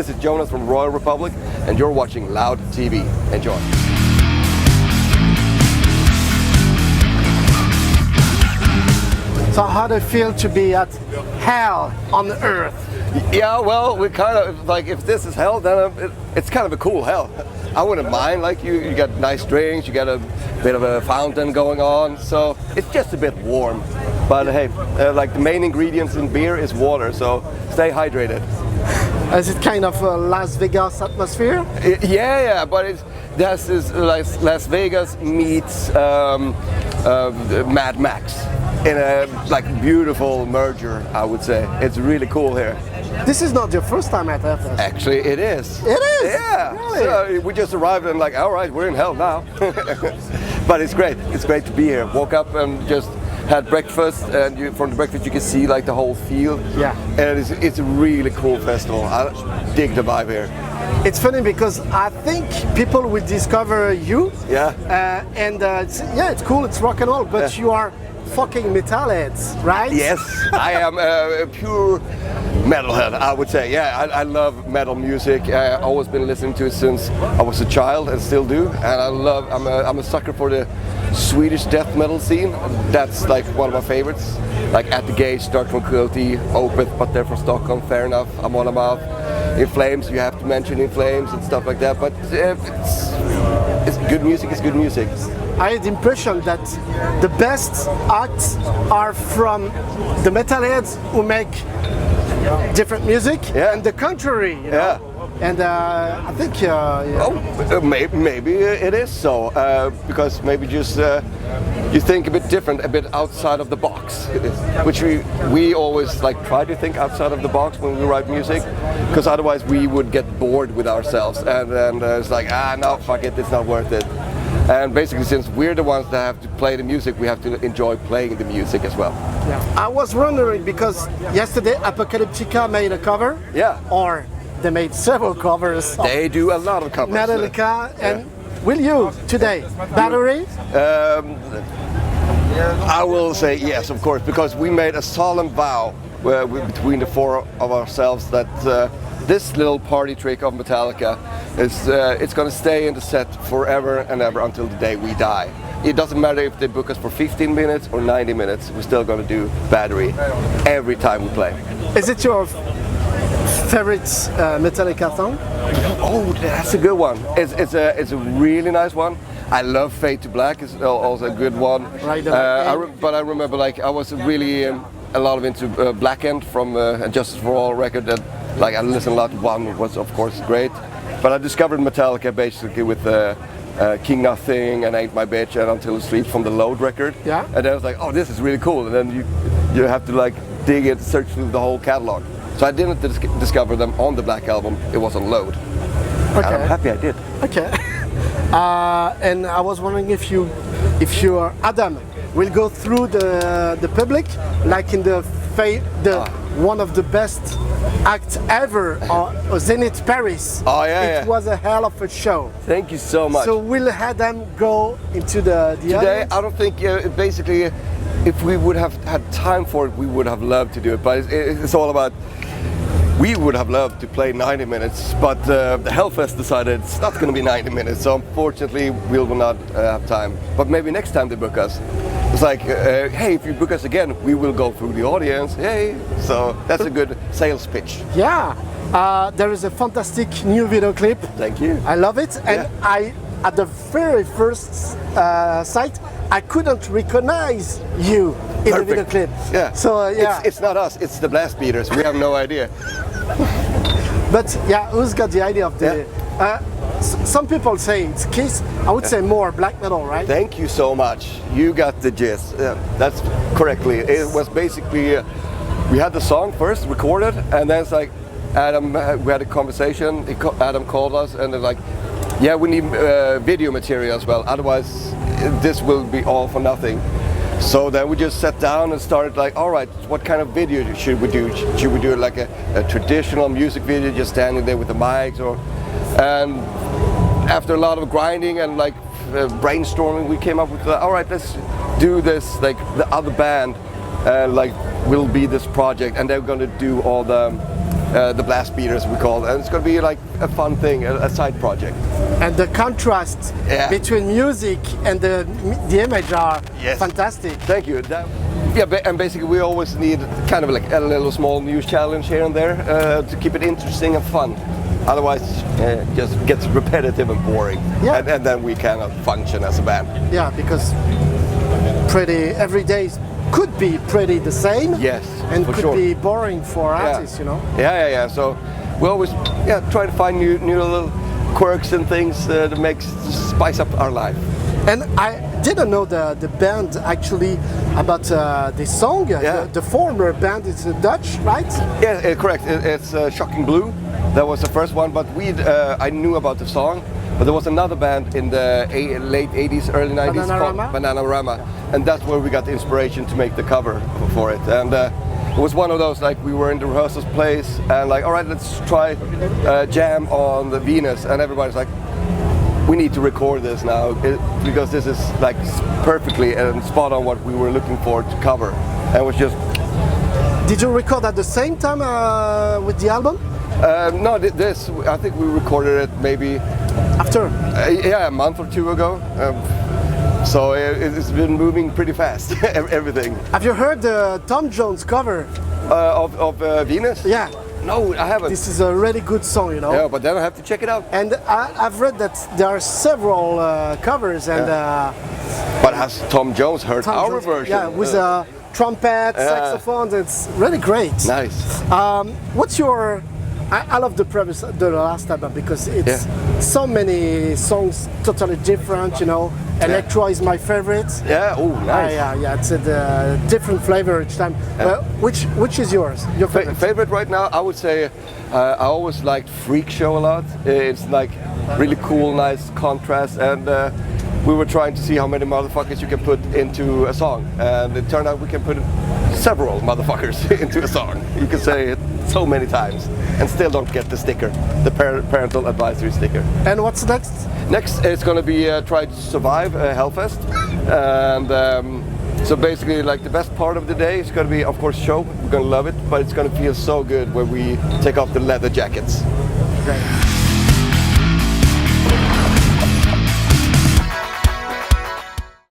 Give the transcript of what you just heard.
This is Jonas from Royal Republic, and you're watching Loud TV. Enjoy. So how do you feel to be at hell on earth? Yeah, well, we kind of, like, if this is hell, then it's kind of a cool hell. I wouldn't mind, like, you got nice drinks, you got a bit of a fountain going on, so it's just a bit warm. But hey, like, the main ingredients in beer is water, so stay hydrated. Is it kind of a Las Vegas atmosphere? Yeah, but this is like Las Vegas meets Mad Max in a like beautiful merger, I would say. It's really cool here. This is not your first time at Hellfest. Actually, it is. It is? Yeah. Really? So we just arrived and like, all right, we're in hell now. But it's great. It's great to be here. Woke up and just had breakfast, and from the breakfast you can see like the whole field. Yeah. And it's a really cool festival. I dig the vibe here. It's funny because I think people will discover you. Yeah. It's cool. It's rock and roll, but you are fucking metalheads, right? Yes, I am a pure metalhead, I would say. Yeah, I love metal music. I've always been listening to it since I was a child and still do. And I'm a sucker for the Swedish death metal scene. That's like one of my favorites. Like At the Gates, Dark Tranquility, Opeth, but they're from Stockholm, fair enough. I'm on them out. In Flames, you have to mention In Flames and stuff like that. But it's good music, it's good music. I had the impression that the best acts are from the metalheads who make different music, and the contrary, you know? And I think, maybe it is so, because maybe just you think a bit different, a bit outside of the box, which we always like try to think outside of the box when we write music, because otherwise we would get bored with ourselves, and then it's like, no, fuck it, it's not worth it. And basically, since we're the ones that have to play the music, we have to enjoy playing the music as well. Yeah. I was wondering, because yesterday Apocalyptica made a cover. Yeah. Or they made several covers. They do a lot of covers. Metallica, and will you today? Battery? I will say yes, of course, because we made a solemn vow between the four of ourselves that this little party trick of Metallica is it's going to stay in the set forever and ever until the day we die. It doesn't matter if they book us for 15 minutes or 90 minutes, we're still going to do Battery every time we play. Is it your favorite Metallica song? Oh, that's a good one. It's a really nice one. I love Fade to Black. It's also a good one. Right. But I remember, like, I was really a lot of into Black End from Justice for All record. That, like, I listened a lot. One was of course great, but I discovered Metallica basically with King Nothing and Ain't My Bitch and Until It Sleeps from the Load record. Yeah. And then I was like, oh, this is really cool. And then you have to like dig it, search through the whole catalog. So I didn't discover them on the Black Album. It was on Load. Okay. And I'm happy I did. Okay. And I was wondering if you Adam will go through the public like in one of the best acts ever, or Zenith Paris. Oh yeah. It was a hell of a show. Thank you so much. So will Adam go into the Today, audience? I don't think, basically, if we would have had time for it, we would have loved to do it. But it's all about, we would have loved to play 90 minutes, but the Hellfest decided it's not going to be 90 minutes. So unfortunately, we will not have time. But maybe next time they book us, it's like, hey, if you book us again, we will go through the audience. Hey, so that's a good sales pitch. Yeah. There is a fantastic new video clip. Thank you. I love it. And at the very first sight, I couldn't recognize you in the video clip. Yeah. So it's not us. It's the Blast Beaters. We have no idea. But yeah, who's got the idea of the? Some people say it's Kiss. I would say more black metal, right? Thank you so much. You got the gist. That's correctly. It was basically we had the song first recorded, and then it's like Adam. We had a conversation. Adam called us, and they're like, "Yeah, we need video material as well. Otherwise, this will be all for nothing." So then we just sat down and started like, all right, what kind of video should we do? Should we do like a traditional music video, just standing there with the mics, and after a lot of grinding and like brainstorming, we came up with, all right, let's do this, like the other band like will be this project, and they're gonna do all the the blast beaters we call it, and it's going to be like a fun thing, a side project. And the contrast between music and the image are fantastic. Thank you. And basically we always need kind of like a little small news challenge here and there to keep it interesting and fun. Otherwise, it just gets repetitive and boring, and then we cannot function as a band. Yeah, because every day could be pretty the same. Yes, and for could sure. be boring for artists, you know. Yeah. So we always try to find new little quirks and things that spice up our life. And I didn't know the band actually about this song. The former band is Dutch, right? Yeah, correct. It's Shocking Blue. That was the first one, but I knew about the song. But there was another band in the late 80s, early 90s called Bananarama, and that's where we got the inspiration to make the cover for it. And it was one of those, like, we were in the rehearsals place and like, all right, let's try jam on the Venus, and everybody's like, we need to record this now because this is like perfectly and spot on what we were looking for to cover. And it was just. Did you record at the same time with the album? No, I think we recorded it maybe after. A month or two ago. So it's been moving pretty fast. Everything. Have you heard the Tom Jones cover of Venus? Yeah. No, I haven't. This is a really good song, you know. Yeah, but then I have to check it out. And I've read that there are several covers, and. But has Tom Jones heard our version? Yeah, with trumpet, saxophones. It's really great. Nice. What's your? I love the last album because it's so many songs totally different. You know, electro is my favorite. Yeah. Oh, nice. Yeah. It's a different flavor each time. Which is yours? Your favorite? Favorite right now, I would say. I always liked Freak Show a lot. It's like really cool, nice contrast, and we were trying to see how many motherfuckers you can put into a song, and it turned out we can put several motherfuckers into a song. You can say it so many times and still don't get the sticker, the parental advisory sticker. And what's next? Next, it's going to be Try to Survive Hellfest, and so basically, like, the best part of the day is going to be, of course, show. We're going to love it, but it's going to feel so good when we take off the leather jackets. Great.